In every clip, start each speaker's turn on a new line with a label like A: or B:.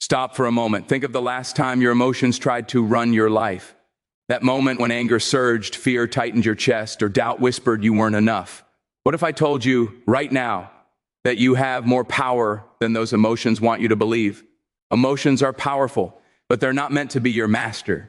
A: Stop for a moment. Think of the last time your emotions tried to run your life. That moment when anger surged, fear tightened your chest, or doubt whispered you weren't enough. What if I told you right now that you have more power than those emotions want you to believe? Emotions are powerful, but they're not meant to be your master.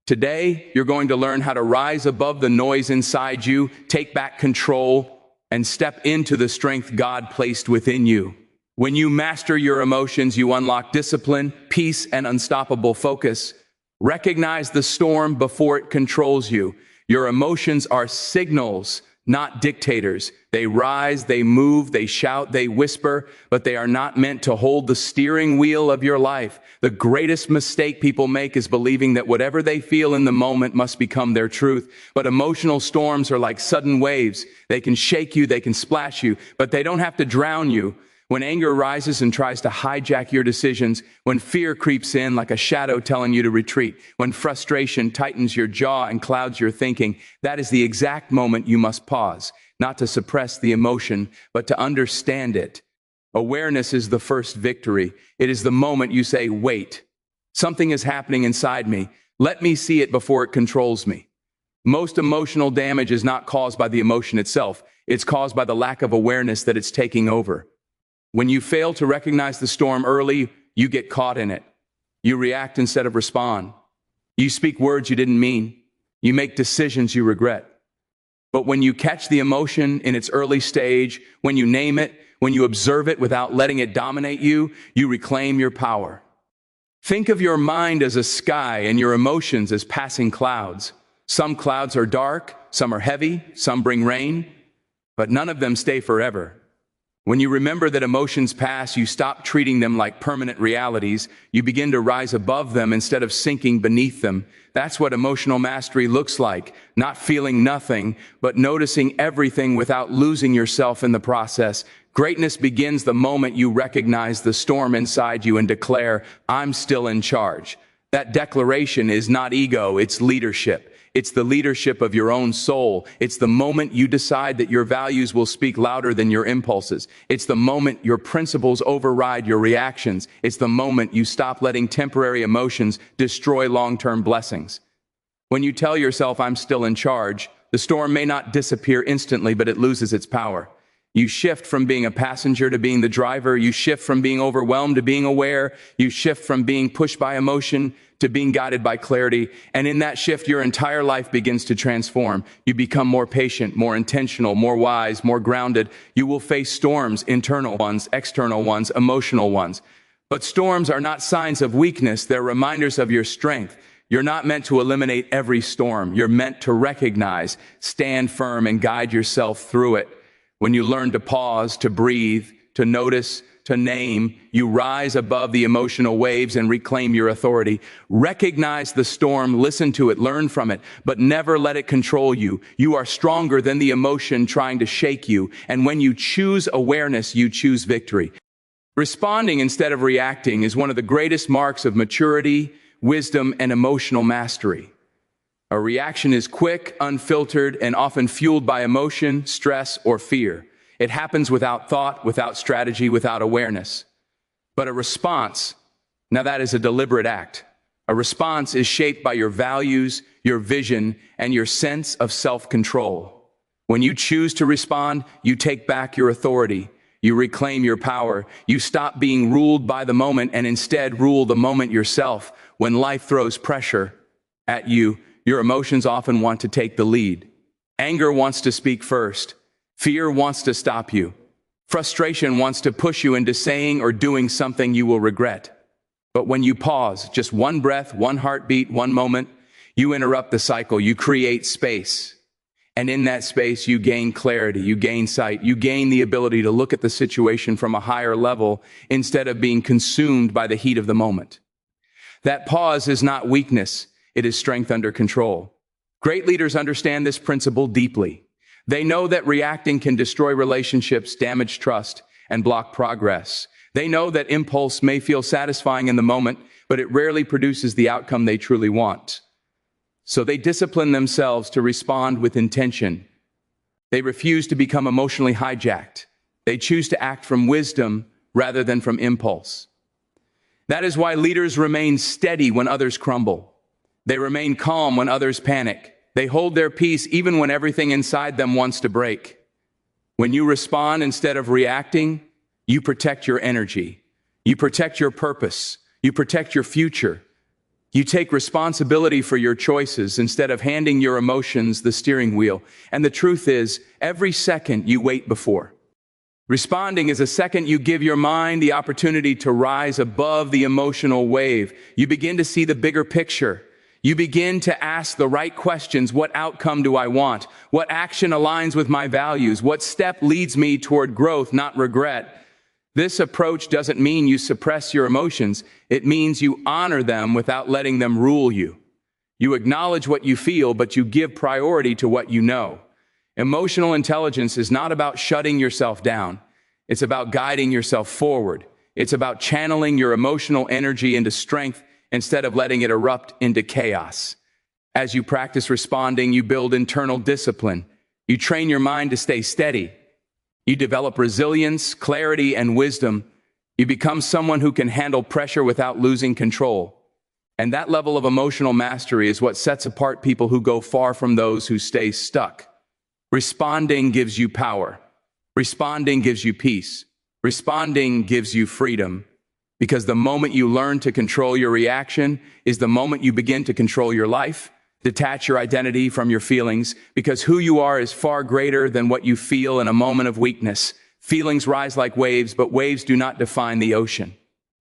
A: Today, you're going to learn how to rise above the noise inside you, take back control, and step into the strength God placed within you. When you master your emotions, you unlock discipline, peace, and unstoppable focus. Recognize the storm before it controls you. Your emotions are signals, not dictators. They rise, they move, they shout, they whisper, but they are not meant to hold the steering wheel of your life. The greatest mistake people make is believing that whatever they feel in the moment must become their truth. But emotional storms are like sudden waves. They can shake you, they can splash you, but they don't have to drown you. When anger rises and tries to hijack your decisions, when fear creeps in like a shadow telling you to retreat, when frustration tightens your jaw and clouds your thinking, that is the exact moment you must pause, not to suppress the emotion, but to understand it. Awareness is the first victory. It is the moment you say, wait, something is happening inside me. Let me see it before it controls me. Most emotional damage is not caused by the emotion itself. It's caused by the lack of awareness that it's taking over. When you fail to recognize the storm early, you get caught in it. You react instead of respond. You speak words you didn't mean. You make decisions you regret. But when you catch the emotion in its early stage, when you name it, when you observe it without letting it dominate you, you reclaim your power. Think of your mind as a sky and your emotions as passing clouds. Some clouds are dark, some are heavy, some bring rain, but none of them stay forever. When you remember that emotions pass, you stop treating them like permanent realities. You begin to rise above them instead of sinking beneath them. That's what emotional mastery looks like. Not feeling nothing, but noticing everything without losing yourself in the process. Greatness begins the moment you recognize the storm inside you and declare, I'm still in charge. That declaration is not ego, it's leadership. It's the leadership of your own soul. It's the moment you decide that your values will speak louder than your impulses. It's the moment your principles override your reactions. It's the moment you stop letting temporary emotions destroy long-term blessings. When you tell yourself, I'm still in charge, the storm may not disappear instantly, but it loses its power. You shift from being a passenger to being the driver. You shift from being overwhelmed to being aware. You shift from being pushed by emotion to being guided by clarity. And in that shift, your entire life begins to transform. You become more patient, more intentional, more wise, more grounded. You will face storms, internal ones, external ones, emotional ones. But storms are not signs of weakness. They're reminders of your strength. You're not meant to eliminate every storm. You're meant to recognize, stand firm, and guide yourself through it. When you learn to pause, to breathe, to notice, to name, you rise above the emotional waves and reclaim your authority. Recognize the storm, listen to it, learn from it, but never let it control you. You are stronger than the emotion trying to shake you. And when you choose awareness, you choose victory. Responding instead of reacting is one of the greatest marks of maturity, wisdom, and emotional mastery. A reaction is quick, unfiltered, and often fueled by emotion, stress, or fear. It happens without thought, without strategy, without awareness. But a response, now that is a deliberate act. A response is shaped by your values, your vision, and your sense of self-control. When you choose to respond, you take back your authority. You reclaim your power. You stop being ruled by the moment and instead rule the moment yourself. When life throws pressure at you, your emotions often want to take the lead. Anger wants to speak first. Fear wants to stop you. Frustration wants to push you into saying or doing something you will regret. But when you pause, just one breath, one heartbeat, one moment, you interrupt the cycle, you create space. And in that space, you gain clarity, you gain sight, you gain the ability to look at the situation from a higher level instead of being consumed by the heat of the moment. That pause is not weakness, it is strength under control. Great leaders understand this principle deeply. They know that reacting can destroy relationships, damage trust, and block progress. They know that impulse may feel satisfying in the moment, but it rarely produces the outcome they truly want. So they discipline themselves to respond with intention. They refuse to become emotionally hijacked. They choose to act from wisdom rather than from impulse. That is why leaders remain steady when others crumble. They remain calm when others panic. They hold their peace even when everything inside them wants to break. When you respond instead of reacting, you protect your energy. You protect your purpose. You protect your future. You take responsibility for your choices instead of handing your emotions the steering wheel. And the truth is, every second you wait before responding is a second you give your mind the opportunity to rise above the emotional wave. You begin to see the bigger picture. You begin to ask the right questions. What outcome do I want? What action aligns with my values? What step leads me toward growth, not regret? This approach doesn't mean you suppress your emotions. It means you honor them without letting them rule you. You acknowledge what you feel, but you give priority to what you know. Emotional intelligence is not about shutting yourself down. It's about guiding yourself forward. It's about channeling your emotional energy into strength instead of letting it erupt into chaos. As you practice responding, you build internal discipline. You train your mind to stay steady. You develop resilience, clarity, and wisdom. You become someone who can handle pressure without losing control. And that level of emotional mastery is what sets apart people who go far from those who stay stuck. Responding gives you power. Responding gives you peace. Responding gives you freedom. Because the moment you learn to control your reaction is the moment you begin to control your life. Detach your identity from your feelings, because who you are is far greater than what you feel in a moment of weakness. Feelings rise like waves, but waves do not define the ocean.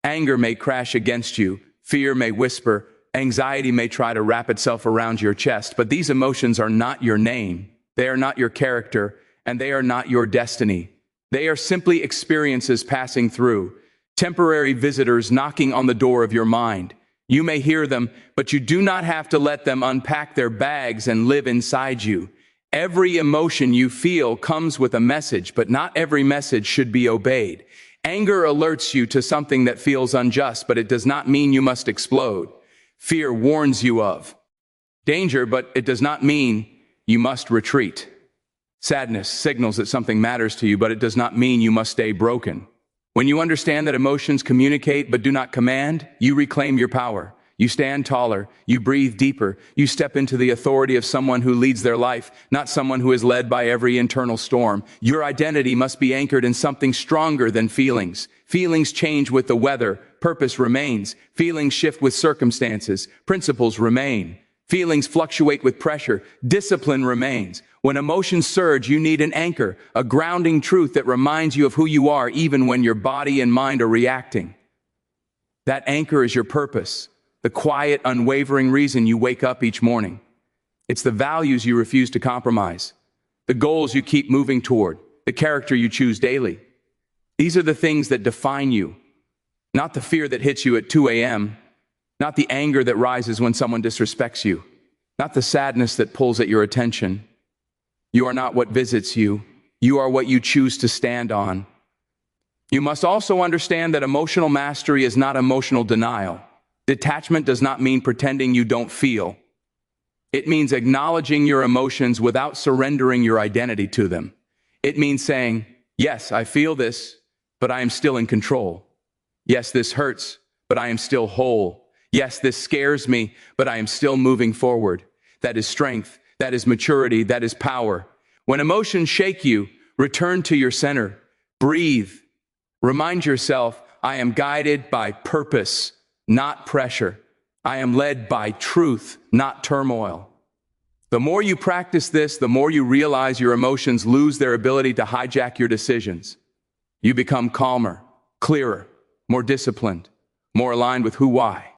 A: Anger may crash against you. Fear may whisper. Anxiety may try to wrap itself around your chest, but these emotions are not your name. They are not your character, and they are not your destiny. They are simply experiences passing through, temporary visitors knocking on the door of your mind. You may hear them, but you do not have to let them unpack their bags and live inside you. Every emotion you feel comes with a message, but not every message should be obeyed. Anger alerts you to something that feels unjust, but it does not mean you must explode. Fear warns you of danger, but it does not mean you must retreat. Sadness signals that something matters to you, but it does not mean you must stay broken. When you understand that emotions communicate but do not command, you reclaim your power. You stand taller, you breathe deeper, you step into the authority of someone who leads their life, not someone who is led by every internal storm. Your identity must be anchored in something stronger than feelings. Feelings change with the weather, purpose remains. Feelings shift with circumstances, principles remain. Feelings fluctuate with pressure, discipline remains. When emotions surge, you need an anchor, a grounding truth that reminds you of who you are even when your body and mind are reacting. That anchor is your purpose, the quiet, unwavering reason you wake up each morning. It's the values you refuse to compromise, the goals you keep moving toward, the character you choose daily. These are the things that define you, not the fear that hits you at 2 a.m., not the anger that rises when someone disrespects you, not the sadness that pulls at your attention. You are not what visits you. You are what you choose to stand on. You must also understand that emotional mastery is not emotional denial. Detachment does not mean pretending you don't feel. It means acknowledging your emotions without surrendering your identity to them. It means saying, yes, I feel this, but I am still in control. Yes, this hurts, but I am still whole. Yes, this scares me, but I am still moving forward. That is strength. That is maturity. That is power. When emotions shake you, return to your center. Breathe. Remind yourself, I am guided by purpose, not pressure. I am led by truth, not turmoil. The more you practice this, the more you realize your emotions lose their ability to hijack your decisions. You become calmer, clearer, more disciplined, more aligned with who I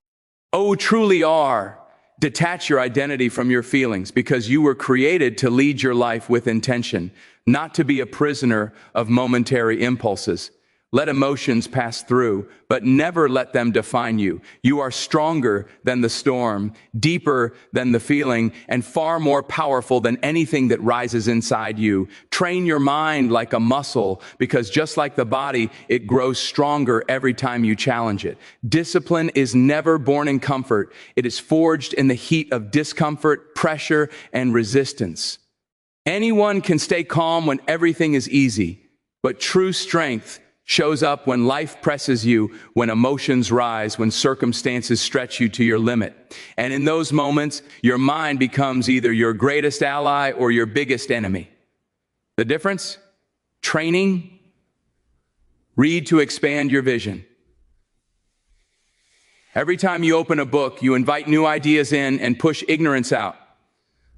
A: truly are. Detach your identity from your feelings, because you were created to lead your life with intention, not to be a prisoner of momentary impulses. Let emotions pass through, but never let them define you. You are stronger than the storm, deeper than the feeling, and far more powerful than anything that rises inside you. Train your mind like a muscle, because just like the body, it grows stronger every time you challenge it. Discipline is never born in comfort. It is forged in the heat of discomfort, pressure, and resistance. Anyone can stay calm when everything is easy, but true strength shows up when life presses you, when emotions rise, when circumstances stretch you to your limit. And in those moments, your mind becomes either your greatest ally or your biggest enemy. The difference? Training. Read to expand your vision. Every time you open a book, you invite new ideas in and push ignorance out.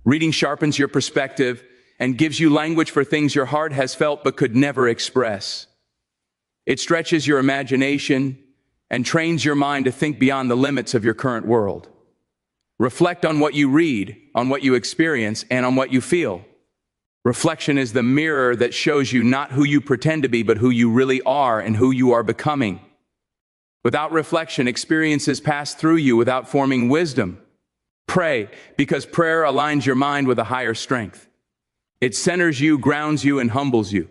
A: Reading sharpens your perspective and gives you language for things your heart has felt but could never express. It stretches your imagination and trains your mind to think beyond the limits of your current world. Reflect on what you read, on what you experience, and on what you feel. Reflection is the mirror that shows you not who you pretend to be, but who you really are and who you are becoming. Without reflection, experiences pass through you without forming wisdom. Pray, because prayer aligns your mind with a higher strength. It centers you, grounds you, and humbles you.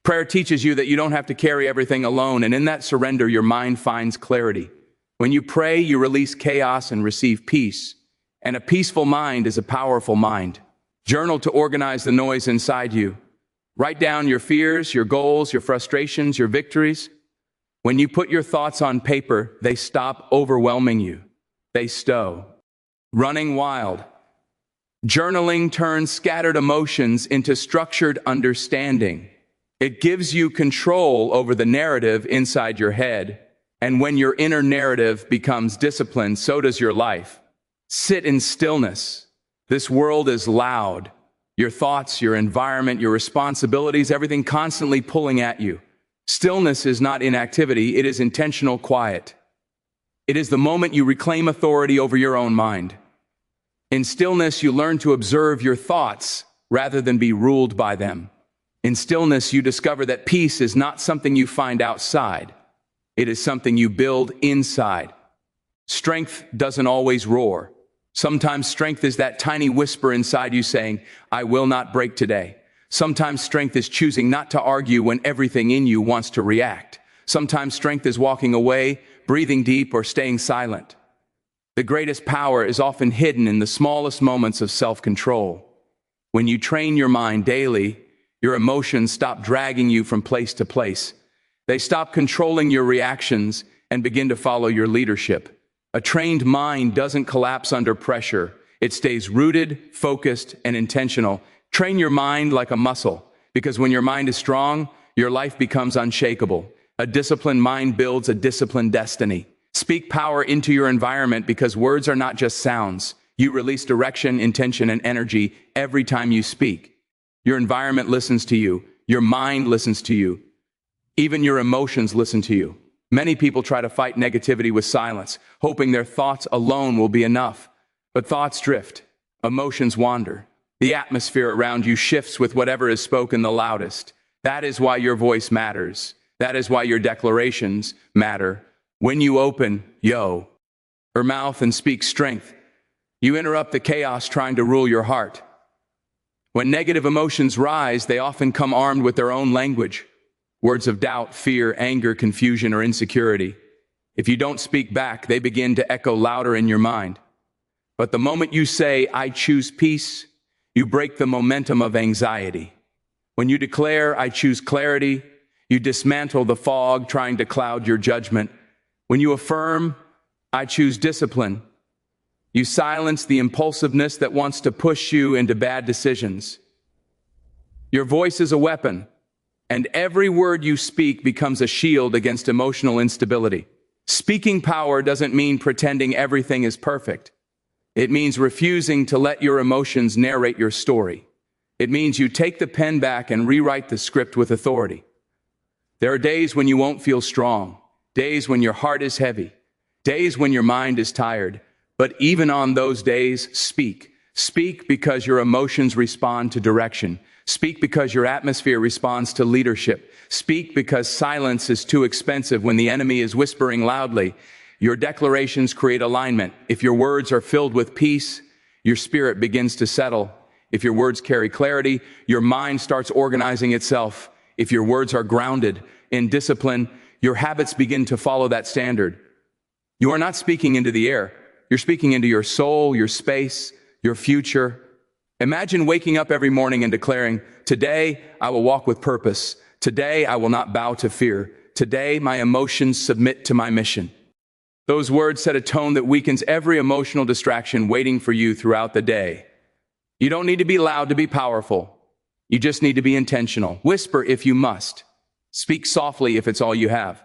A: Prayer teaches you that you don't have to carry everything alone, and in that surrender, your mind finds clarity. When you pray, you release chaos and receive peace. And a peaceful mind is a powerful mind. Journal to organize the noise inside you. Write down your fears, your goals, your frustrations, your victories. When you put your thoughts on paper, they stop overwhelming you. They stow. Running wild. Journaling turns scattered emotions into structured understanding. It gives you control over the narrative inside your head. And when your inner narrative becomes disciplined, so does your life. Sit in stillness. This world is loud. Your thoughts, your environment, your responsibilities, everything constantly pulling at you. Stillness is not inactivity, it is intentional quiet. It is the moment you reclaim authority over your own mind. In stillness, you learn to observe your thoughts rather than be ruled by them. In stillness, you discover that peace is not something you find outside. It is something you build inside. Strength doesn't always roar. Sometimes strength is that tiny whisper inside you saying, "I will not break today." Sometimes strength is choosing not to argue when everything in you wants to react. Sometimes strength is walking away, breathing deep, or staying silent. The greatest power is often hidden in the smallest moments of self-control. When you train your mind daily, your emotions stop dragging you from place to place. They stop controlling your reactions and begin to follow your leadership. A trained mind doesn't collapse under pressure. It stays rooted, focused, and intentional. Train your mind like a muscle, because when your mind is strong, your life becomes unshakable. A disciplined mind builds a disciplined destiny. Speak power into your environment, because words are not just sounds. You release direction, intention, and energy every time you speak. Your environment listens to you. Your mind listens to you. Even your emotions listen to you. Many people try to fight negativity with silence, hoping their thoughts alone will be enough. But thoughts drift. Emotions wander. The atmosphere around you shifts with whatever is spoken the loudest. That is why your voice matters. That is why your declarations matter. When you open, your mouth and speak strength, you interrupt the chaos trying to rule your heart. When negative emotions rise, they often come armed with their own language. Words of doubt, fear, anger, confusion, or insecurity. If you don't speak back, they begin to echo louder in your mind. But the moment you say, "I choose peace," you break the momentum of anxiety. When you declare, "I choose clarity," you dismantle the fog trying to cloud your judgment. When you affirm, "I choose discipline," you silence the impulsiveness that wants to push you into bad decisions. Your voice is a weapon, and every word you speak becomes a shield against emotional instability. Speaking power doesn't mean pretending everything is perfect. It means refusing to let your emotions narrate your story. It means you take the pen back and rewrite the script with authority. There are days when you won't feel strong, days when your heart is heavy, days when your mind is tired. But even on those days, speak. Speak because your emotions respond to direction. Speak because your atmosphere responds to leadership. Speak because silence is too expensive when the enemy is whispering loudly. Your declarations create alignment. If your words are filled with peace, your spirit begins to settle. If your words carry clarity, your mind starts organizing itself. If your words are grounded in discipline, your habits begin to follow that standard. You are not speaking into the air. You're speaking into your soul, your space, your future. Imagine waking up every morning and declaring, "Today, I will walk with purpose. Today, I will not bow to fear. Today, my emotions submit to my mission. Those words set a tone that weakens every emotional distraction waiting for you throughout the day. You don't need to be loud to be powerful. You just need to be intentional. Whisper if you must. Speak softly if it's all you have.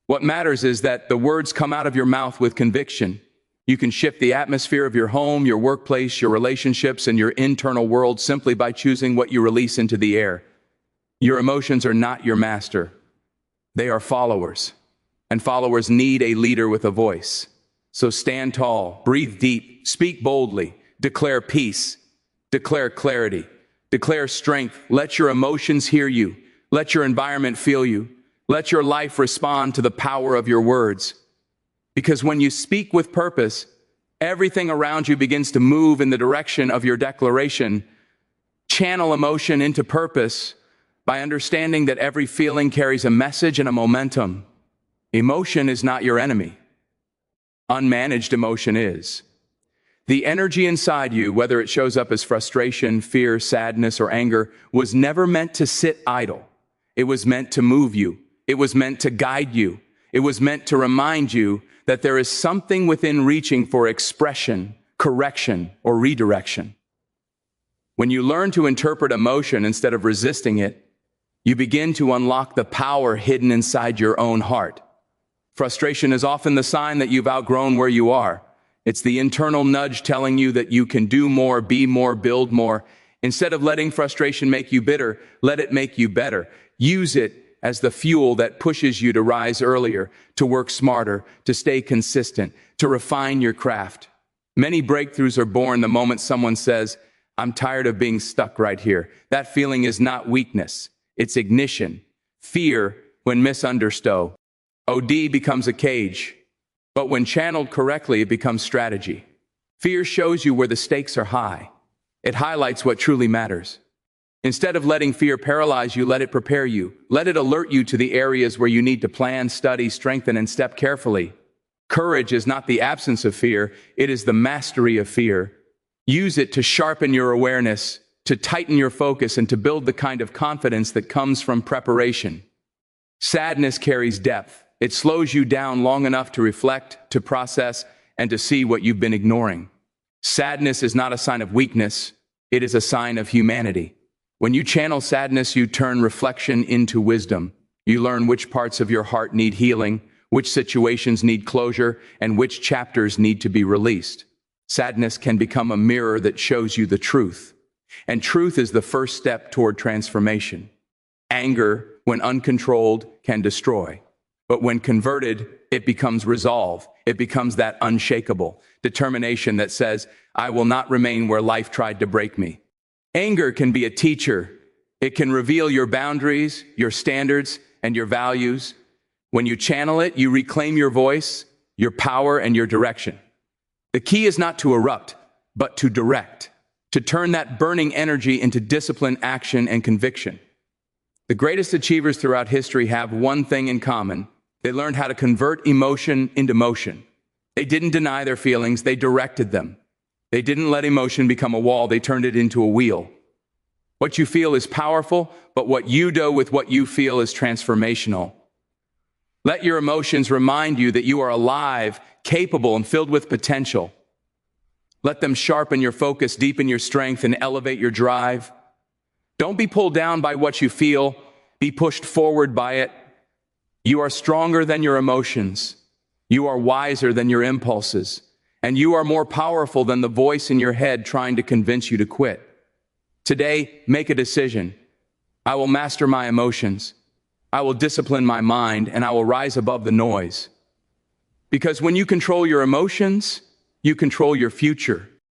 A: What matters is that the words come out of your mouth with conviction. You can shift the atmosphere of your home, your workplace, your relationships, and your internal world simply by choosing what you release into the air. Your emotions are not your master. They are followers. And followers need a leader with a voice. So stand tall, breathe deep, speak boldly, declare peace, declare clarity, declare strength. Let your emotions hear you. Let your environment feel you. Let your life respond to the power of your words. Because when you speak with purpose, everything around you begins to move in the direction of your declaration. Channel emotion into purpose by understanding that every feeling carries a message and a momentum. Emotion is not your enemy. Unmanaged emotion is. The energy inside you, whether it shows up as frustration, fear, sadness, or anger, was never meant to sit idle. It was meant to move you. It was meant to guide you. It was meant to remind you that there is something within reaching for expression, correction, or redirection. When you learn to interpret emotion instead of resisting it, you begin to unlock the power hidden inside your own heart. Frustration is often the sign that you've outgrown where you are. It's the internal nudge telling you that you can do more, be more, build more. Instead of letting frustration make you bitter, let it make you better. Use it as the fuel that pushes you to rise earlier, to work smarter, to stay consistent, to refine your craft. Many breakthroughs are born the moment someone says, "I'm tired of being stuck right here." That feeling is not weakness. It's ignition. Fear, when misunderstood, OD becomes a cage. But when channeled correctly, it becomes strategy. Fear shows you where the stakes are high. It highlights what truly matters. Instead of letting fear paralyze you, let it prepare you. Let it alert you to the areas where you need to plan, study, strengthen, and step carefully. Courage is not the absence of fear, it is the mastery of fear. Use it to sharpen your awareness, to tighten your focus, and to build the kind of confidence that comes from preparation. Sadness carries depth. It slows you down long enough to reflect, to process, and to see what you've been ignoring. Sadness is not a sign of weakness, it is a sign of humanity. When you channel sadness, you turn reflection into wisdom. You learn which parts of your heart need healing, which situations need closure, and which chapters need to be released. Sadness can become a mirror that shows you the truth. And truth is the first step toward transformation. Anger, when uncontrolled, can destroy. But when converted, it becomes resolve. It becomes that unshakable determination that says, "I will not remain where life tried to break me." Anger can be a teacher. It can reveal your boundaries, your standards, and your values. When you channel it, you reclaim your voice, your power, and your direction. The key is not to erupt, but to direct, to turn that burning energy into discipline, action, and conviction. The greatest achievers throughout history have one thing in common. They learned how to convert emotion into motion. They didn't deny their feelings, they directed them. They didn't let emotion become a wall, they turned it into a wheel. What you feel is powerful, but what you do with what you feel is transformational. Let your emotions remind you that you are alive, capable, and filled with potential. Let them sharpen your focus, deepen your strength, and elevate your drive. Don't be pulled down by what you feel, be pushed forward by it. You are stronger than your emotions. You are wiser than your impulses. And you are more powerful than the voice in your head trying to convince you to quit. Today, make a decision. I will master my emotions. I will discipline my mind, and I will rise above the noise. Because when you control your emotions, you control your future.